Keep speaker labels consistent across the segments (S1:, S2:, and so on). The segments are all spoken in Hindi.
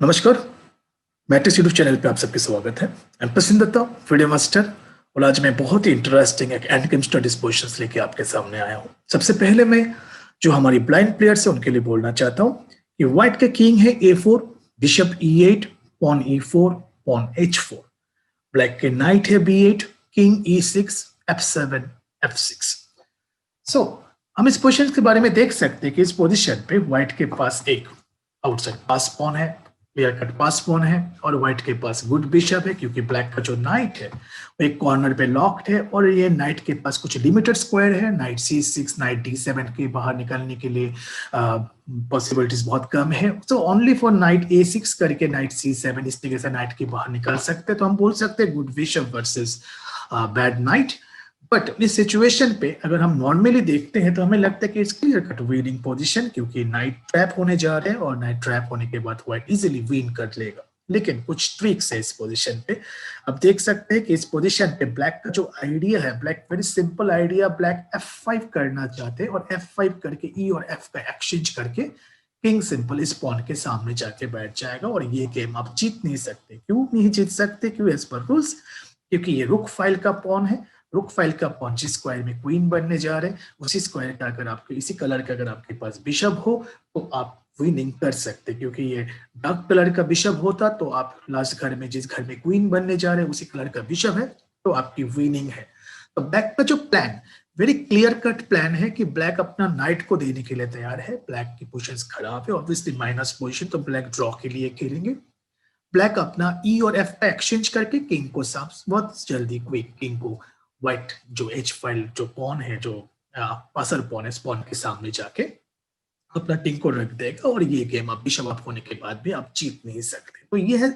S1: नमस्कार, मैट्रिक्स यूट्यूब चैनल पे आप सबके स्वागत है। मैं प्रसिद्ध दत्ता वीडियो मास्टर और आज मैं बहुत ही इंटरेस्टिंग एक एंड गेम स्टडीज पोजीशंस लेके आपके सामने आया हूँ। सबसे पहले मैं जो हमारी ब्लाइंड प्लेयर्स है उनके लिए बोलना चाहता हूँ कि व्हाइट के किंग है A4, bishop E8, pawn E4, pawn H4। Black के नाइट है B8, king E6, F7, F6। सो हम इस पोजीशन के बारे में देख सकते हैं कि इस पोजीशन पे व्हाइट के पास एक आउटसाइड पास पॉन है, क्लियर कट पास पॉन है और व्हाइट के पास गुड बिशप है क्योंकि ब्लैक का जो नाइट है वो एक कॉर्नर पे लॉक्ड है और ये नाइट के पास कुछ लिमिटेड स्क्वायर है। नाइट C6, नाइट D7 के बाहर निकलने के लिए पॉसिबिलिटीज बहुत कम है। So only for night A6 करके नाइट C7 इस तरीके से नाइट के बाहर निकल सकते हैं। तो हम बोल सकते हैं good bishop versus bad night. But इस सिचुएशन पे अगर हम नॉर्मली देखते हैं तो हमें लगता है कि it's clear cut winning position क्योंकि नाइट ट्रैप होने जा रहे हैं और नाइट ट्रैप होने के बाद व्हाइट इजीली विन कर लेगा। लेकिन कुछ ट्रिक्स है इस पोजीशन पे। अब देख सकते हैं कि इस पोजीशन पे ब्लैक का जो आइडिया है, black very simple idea, black F5 करना चाहते हैं और F5 करके E और F का एक्सचेंज करके किंग सिंपल इस पॉन के सामने जाके बैठ जाएगा और ये गेम आप जीत नहीं सकते। क्यों नहीं जीत सकते? क्यों? एज पर रूल्स, क्योंकि ये रुक फाइल का पॉन है। रुक फाइल का पॉन जिस स्क्वायर में क्वीन बनने जा रहे हैं उसी स्क्वायर का अगर आपके इसी कलर का अगर आपके पास बिशप हो तो आप विनिंग कर सकते, क्योंकि ये डार्क कलर का बिशप होता तो आप लास्ट घर में जिस घर में क्वीन बनने जा रहे हैं उसी कलर का बिशप है तो आपकी विनिंग है। तो ब्लैक का जो plan very clear cut plan है कि ब्लैक अपना नाइट को देने के लिए तैयार है। ब्लैक की पोजीशन खराब है, ऑब्वियसली माइनस पोजीशन, तो ब्लैक ड्रॉ के लिए खेलेंगे। ब्लैक अपना E और F का एक्सचेंज करके किंग को साफ बहुत जल्दी क्विक किंग को व्हाइट जो H5 जो पॉन है, जो पासर पॉन है, पॉन के सामने जाके अपना किंग को रख देगा और ये गेम आप बिशप अप होने के बाद भी आप जीत नहीं सकते। तो ये है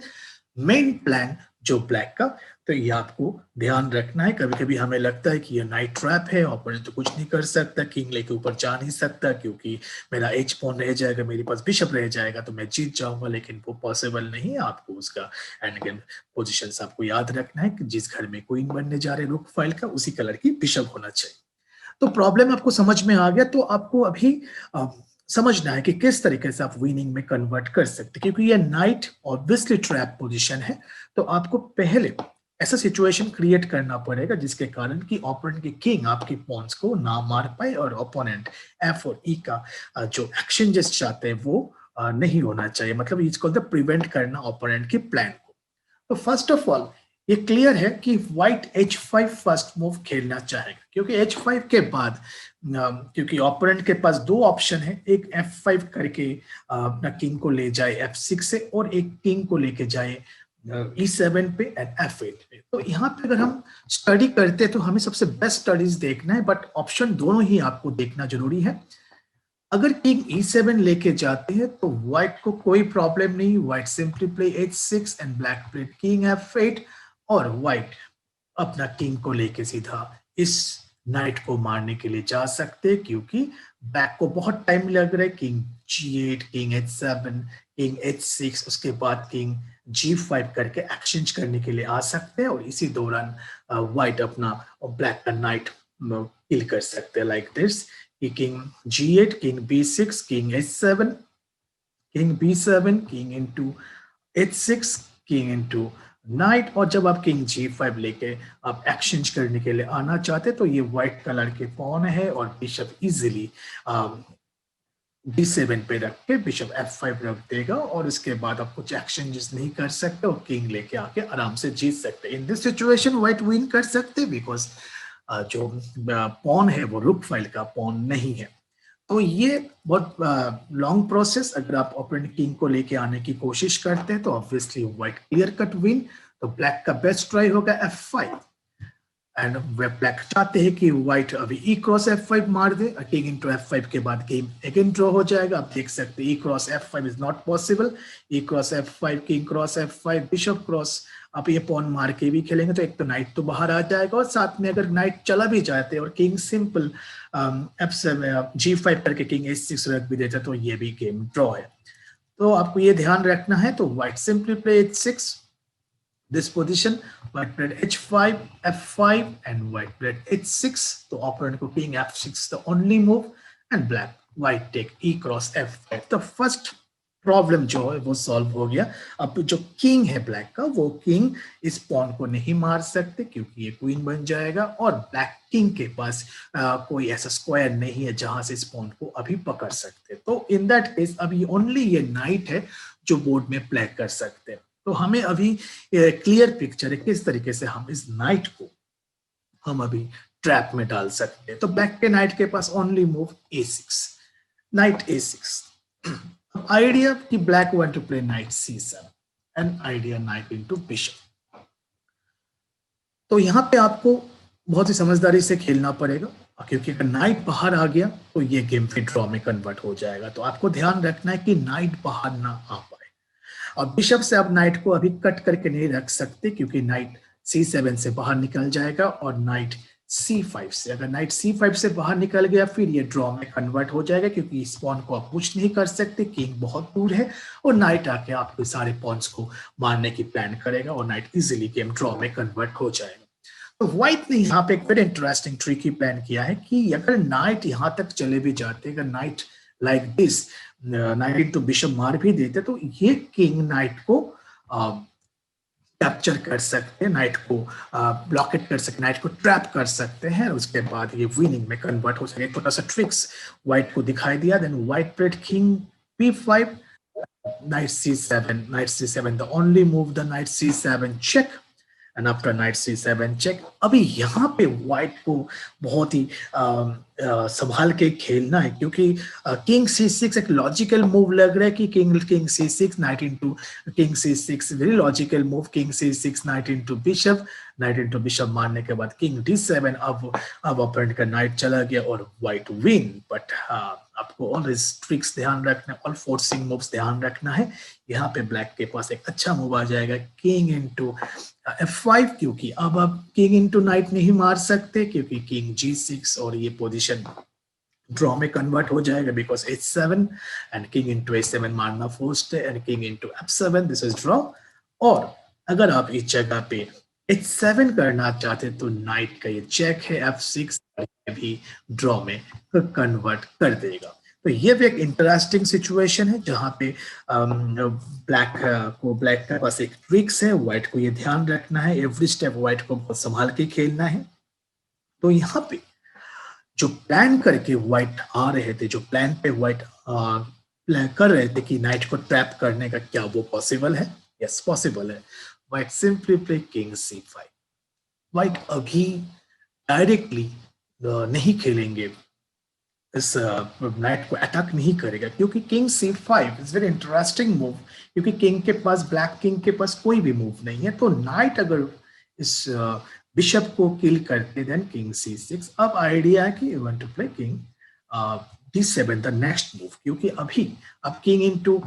S1: मेन प्लान जो ब्लैक का। तो ये आपको ध्यान रखना है। कभी कभी हमें लगता है कि ये नाइट ट्रैप है, ओपोनेंट तो कुछ नहीं कर सकता, किंग लेके ऊपर जा नहीं सकता क्योंकि मेरा H पॉन रह जाएगा, मेरे पास बिशप रह जाएगा तो मैं जीत जाऊंगा, लेकिन वो पॉसिबल नहीं है। आपको उसका एंड गेम पोजीशंस आपको याद रखना है कि जिस घर में क्वीन बनने जा रहे रुक फाइल का उसी कलर की बिशप होना चाहिए। तो प्रॉब्लम आपको समझ में आ गया। तो आपको अभी समझना है कि किस तरीके से आप विनिंग में कन्वर्ट कर सकते, क्योंकि ये नाइट ऑब्वियसली ट्रैप पोजीशन है। तो आपको पहले ऐसा सिचुएशन क्रिएट करना पड़ेगा जिसके कारण कि ओपोनेंट की किंग आपकी पॉन्स को ना मार पाए और ओपोनेंट F और E का जो एक्सचेंजेस चाहते हैं वो नहीं होना चाहिए। मतलब इसको प्रिवेंट करना ओपोनेंट की प्लान को। तो फर्स्ट ऑफ ऑल ये क्लियर है कि व्हाइट H5 फर्स्ट मूव खेलना चाहेगा, क्योंकि H5 के बाद क्योंकि ओपोनेंट के पास दो ऑप्शन है, एक F5 करके अपना किंग को ले जाए F6 से और एक किंग को लेके जाए E7 पे एंड F8 पे। तो यहाँ पे अगर हम स्टडी करते हैं तो हमें सबसे बेस्ट स्टडीज देखना है, बट ऑप्शन दोनों ही आपको देखना जरूरी है। अगर किंग E7 लेके जाते हैं तो व्हाइट को कोई प्रॉब्लम नहीं, white simply play H6 and black play king F8 और व्हाइट अपना किंग को लेके सीधा इस नाइट को मारने के लिए जा सकते, क्योंकि ब्लैक को बहुत टाइम लग रहा है। King G8, king H7, king H6, उसके बाद किंग G5 करके एक्सचेंज करने के लिए आ सकते हैं और इसी दौरान व्हाइट अपना और ब्लैक का नाइट किल कर सकते हैं like this. king G8, king B6, king H7, king B7, king into H6, king into night. और जब आप किंग G5 लेके आप एक्सचेंज करने के लिए आना चाहते तो ये व्हाइट कलर के पॉन है और बिशप इजीली D7 पे रख के बिशप F5 रख देगा और इसके बाद आप कुछ एक्सचेंजेस नहीं कर सकते और किंग लेके आके आराम से जीत सकते। In this situation white win कर सकते बिकॉज जो पॉन है वो रुक फाइल का पॉन नहीं है। तो ये बहुत लॉन्ग प्रोसेस। अगर आप ओपोनेंट किंग को लेके आने की कोशिश करते हैं तो obviously white clear cut win. तो ब्लैक का बेस्ट ट्राई होगा F5 एंड ब्लैक चाहते हैं कि व्हाइट अभी E क्रॉस F5 मार दे, किंग इनटू F5 के बाद गेम अगेन ड्रॉ हो जाएगा। आप देख सकते हैं E cross F5 is not possible. E cross F5, king cross F5, bishop cross, आप ये पॉन मार के भी खेलेंगे तो एक तो नाइट तो बाहर आ जाएगा और साथ में अगर नाइट चला भी जाते और किंग सिंपल F7 G5 करके किंग H6 रख भी देता तो ये भी गेम ड्रॉ है। तो आपको ये ध्यान रखना है। तो white simply play H6 this position, white played H5, F5 and white played H6. तो opponent को king F6 the only move and white take E cross F5. The first problem जो है वो सॉल्व हो गया। अब जो किंग है ब्लैक का, वो किंग इस पॉन को नहीं मार सकते क्योंकि ये क्वीन बन जाएगा, और ब्लैक किंग के पास कोई ऐसा स्क्वायर नहीं है जहां से इस पॉन को अभी पकड़ सकते। तो इन दैट केस अभी ओनली ये नाइट है जो बोर्ड में प्ले कर सकते हैं। तो हमें अभी क्लियर पिक्चर है किस तरीके से हम इस नाइट को हम अभी ट्रैप में डाल सकते हैं। तो ब्लैक के नाइट के पास only move a6, knight a6। Idea कि black want to play knight c7 and idea knight into bishop. तो यहां पे आपको बहुत ही समझदारी से खेलना पड़ेगा, क्योंकि अगर नाइट बाहर आ गया तो ये गेम फिर ड्रॉ में कन्वर्ट हो जाएगा। तो आपको ध्यान रखना है कि नाइट बाहर ना आ पाए। और बिशप से आप नाइट को अभी कट करके नहीं रख सकते, क्योंकि नाइट c7 से बाहर निकल जाएगा, और नाइट c5 से, अगर नाइट c5 से बाहर निकल गया फिर ये ड्रॉ में कन्वर्ट हो जाएगा, क्योंकि इस पॉन को आप पुश नहीं कर सकते, किंग बहुत दूर है, और नाइट आके आपके सारे पॉन्स को मारने की प्लान करेगा, और नाइट इजीली गेम ड्रॉ में कन्वर्ट हो जाएगा। तो व्हाइट ने यहाँ पे एक वेरी इंटरेस्टिंग ट्रिकी प्लान किया है कि अगर नाइट यहां तक चले भी जाते, अगर night like this night into bishop मार भी देते, तो ये किंग नाइट को कैप्चर कर सकते हैं, नाइट को ब्लॉकेट कर सकते, नाइट को ट्रैप कर सकते हैं, उसके बाद ये विनिंग में कन्वर्ट हो सके। एक छोटा सा ट्रिक्स व्हाइट को दिखाई दिया। Then white played king p5, knight c7, knight c7 the only move, the knight c7 check, and after knight c7 check. अभी यहाँ पे व्हाइट को बहुत ही संभाल के खेलना है, क्योंकि किंग c6 एक लॉजिकल मूव लग रहा है कि king c6 night into king c6 very logical move, king c6 night into bishop, night into bishop मारने के बाद किंग d7। अब अपोनेंट का नाइट चला गया और व्हाइट विन। बट आपको ऑलवेज ट्रिक्स ध्यान रखना, ऑल फोर्सिंग मूव्स ध्यान रखना है। यहाँ पे ब्लैक के पास एक अच्छा मूव आ जाएगा किंग इनटू f5, क्योंकि अब आप किंग इनटू नाइट नहीं मार सकते, क्योंकि किंग g6 और ये पोजीशन ड्रॉ में कन्वर्ट हो जाएगा, because h7 and king into h7 मारना फोर्स्ड है, and king into f7 this is draw. और अगर आप इस जगह पे h7 करना चाहते तो नाइट का ये चेक है, f6 भी ड्रॉ में कन्वर्ट कर देगा। तो ये भी एक इंटरेस्टिंग सिचुएशन है, जहां पे ब्लैक के पास एक ट्रिक्स है, व्हाइट को ये ध्यान रखना है, एवरी स्टेप व्हाइट को बहुत संभाल के खेलना है। तो यहाँ पे जो प्लान करके व्हाइट आ रहे थे, जो प्लान पे व्हाइट प्लान कर रहे थे कि नाइट को ट्रैप करने का, क्या वो पॉसिबल है? यस पॉसिबल है। White simply play king c5। White अभी डायरेक्टली नहीं खेलेंगे, इस नाइट को अटैक नहीं करेगा, क्योंकि king c5 is very interesting move, क्योंकि किंग के पास, ब्लैक किंग के पास कोई भी मूव नहीं है। तो नाइट अगर इस बिशप को किल करते देन किंग c6। अब आइडिया है कि you want to play king d7 the next move, क्योंकि अभी अब किंग इनटू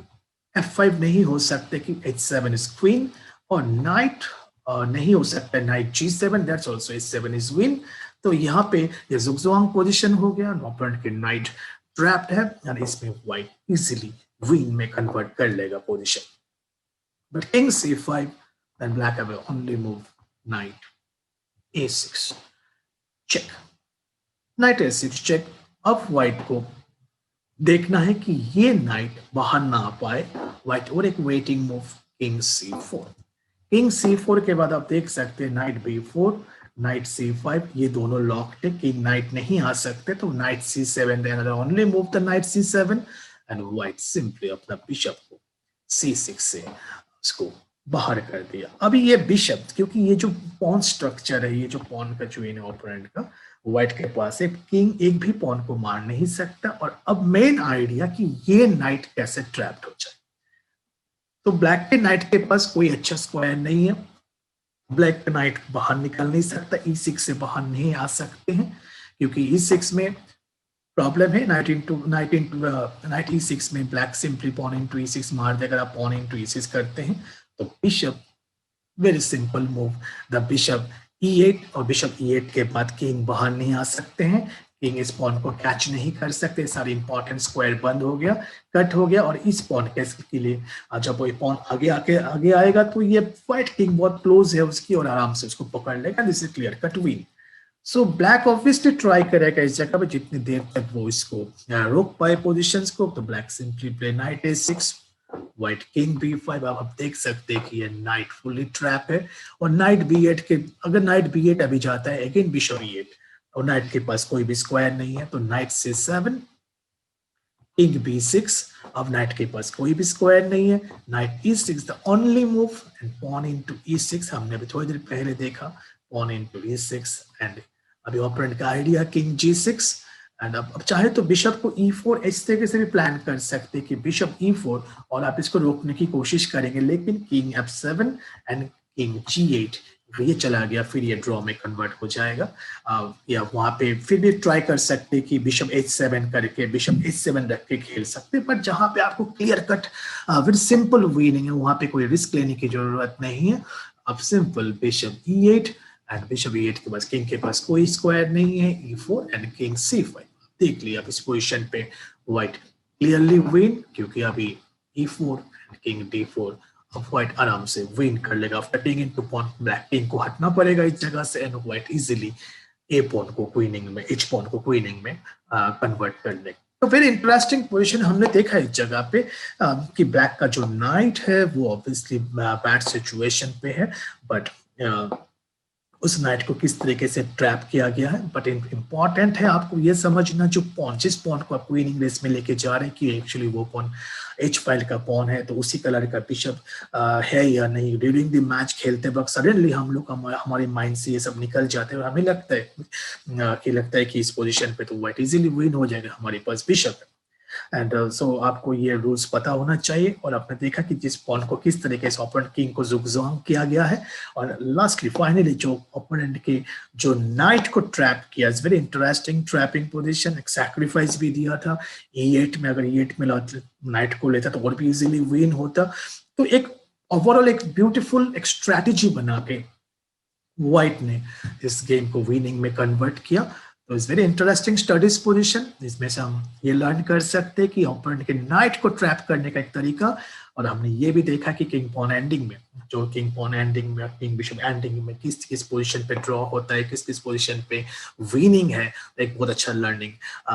S1: f5 नहीं हो सकते कि h7 इज क्वीन, और नाइट नहीं हो सकता night g7, that's also h7 is win. तो यहाँ पे ये जुगजुआंग पोजीशन हो गया, ओपोनेंट के नाइट ट्रैप्ड है, और इसमें व्हाइट इजीली विन में कन्वर्ट कर लेगा position. But king c5 then black have only move knight a6 check, knight a6 check. अब व्हाइट को देखना है कि ये नाइट बाहर ना आ पाए व्हाइट, और एक waiting move king c4। King c4 के बाद आप देख सकते हैं नाइट b4, नाइट c5, ये दोनों लॉक्ड है, किंग नाइट नहीं आ सकते, तो knight c7 then only move the knight c7, and white simply अपना बिशप को c6 से उसको बाहर कर दिया। अभी ये बिशप, क्योंकि ये जो पॉन स्ट्रक्चर है, ये जो पॉन का चुइन है ओपोनेंट का, व्हाइट के पास है, किंग एक भी पॉन को मार नहीं सकता। और अब मेन आइडिया कि ये नाइट कैसे ट्रैप्ड हो जाए। तो ब्लैक के नाइट के पास कोई अच्छा स्क्वायर नहीं है, ब्लैक नाइट बाहर निकल नहीं सकता, e6 से बाहर नहीं आ सकते हैं, क्योंकि e6 में प्रॉब्लम है, नाइट e6 में black simply pawn into e6 मार देगा। आप पॉन इनटू e6 करते हैं तो bishop, very simple move, the bishop e8, और बिशप e8 के बाद किंग बाहर नहीं आ सकते हैं, किंग इस पॉन को कैच नहीं कर सकते, सारे इंपॉर्टेंट स्क्वायर बंद हो गया, कट हो गया। और इस पॉन के लिए जब वो पॉन आगे आएगा तो ये व्हाइट किंग बहुत क्लोज है उसकी, और आराम से उसको पकड़ लेगा, this is clear cut win. So black obviously try करेगा इस जगह पे, जितनी देर तक वो इसको रोक पाए पोजीशंस को। तो black simply play night a6, white king b5। अब आप देख सकते हैं कि ये नाइट फुली ट्रैप है और नाइट b8 के, अगर नाइट b8 अभी जाता है अगेन बिशप e8 और नाइट के पास कोई भी स्क्वायर नहीं है, तो नाइट c7, किंग b6। अब नाइट के पास कोई भी स्क्वायर नहीं है, knight e6 the only move and pawn into e6। हमने अभी थोड़ी देर पहले देखा पॉन इनटू e6 एंड अभी ओपोनेंट का आइडिया किंग g6 एंड अब चाहे तो बिशप को e4 इस तरीके से भी प्लान कर सकते कि बिशप e4 और आप इसको रोकने की कोशिश करेंगे, लेकिन king f7 and king g8 ये चला गया, फिर ये ड्रॉ में कन्वर्ट हो जाएगा। या वहां पे फिर भी ट्राई कर सकते कि बिशप h7 करके बिशप h7 रख के खेल सकते, बट जहां पे आपको क्लियर कट फिर सिंपल विनिंग है वहां पे कोई रिस्क लेने की जरूरत नहीं है। अब simple bishop e8 and bishop e8 के पास किंग के पास कोई स्क्वायर नहीं है, e4 एंड किंग c5। देख लिया अब इस पोजीशन पे व्हाइट क्लियरली विन, क्योंकि अभी e4 एंड किंग d4 अब व्हाइट आराम से विन कर लेगा। After taking into pawn black king को हटना पड़ेगा इस जगह से and white easily a pawn को क्वीनिंग में, एच पॉन को क्वीनिंग में कन्वर्ट कर लेगा। तो वेरी इंटरेस्टिंग पोजीशन हमने देखा इस जगह पे कि ब्लैक का जो नाइट है वो ऑब्वियसली बैड सिचुएशन पे है, बट उस नाइट को किस तरीके से ट्रैप किया गया है। बट इंपॉर्टेंट है आपको ये समझना, जो पॉन जिस पॉन को आप विनिंग रेस में लेके जा रहे हैं कि एक्चुअली वो पॉन h5 का पॉन है, तो उसी कलर का बिशप है या नहीं। ड्यूरिंग द मैच खेलते वक्त सडनली हम लोग हमारे माइंड से ये सब निकल जाते हैं और हमें लगता है कि इस पोजीशन पे तो व्हाइट इजीली विन हो जाएगा, हमारे पास बिशप है। एंड सो आपको ये रूल्स पता होना चाहिए। और आपने देखा कि जिस पॉन को किस तरीके से ओपोनेंट किंग को जुगजांग किया गया है, और लास्टली फाइनली जो ओपोनेंट के जो नाइट को ट्रैप किया, is very interesting trapping position. एक सैक्रिफाइस भी दिया था e8 में, अगर e8 में नाइट को लेता तो और भी इजीली विन होता। तो एक ओवरऑल एक ब्यूटीफुल एक स्ट्रैटेजी बना के व्हाइट ने इस गेम को विनिंग में कन्वर्ट किया। तो it's very interesting studies position. इसमें से हम ये लर्न कर सकते हैं कि ओपोनेंट के नाइट को ट्रैप करने का एक तरीका। और हमने ये भी देखा कि किंग पॉन एंडिंग में, जो किंग पॉन एंडिंग में, किंग बिशप एंडिंग में किस किस पोजीशन पे ड्रॉ होता है, किस किस पोजीशन पे विनिंग है। एक बहुत अच्छा लर्निंग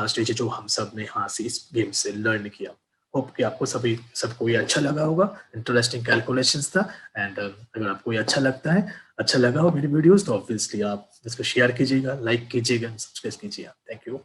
S1: स्टेज है जो हम सब ने यहाँ से इस गेम से लर्न किया। होप कि आपको सबको ये अच्छा लगा होगा। इंटरेस्टिंग कैलकुलेशंस था। एंड अगर आपको ये अच्छा लगा हो मेरी वीडियोस, तो ऑब्वियसली आप इसको शेयर कीजिएगा, लाइक कीजिएगा, सब्सक्राइब कीजिएगा। Thank you.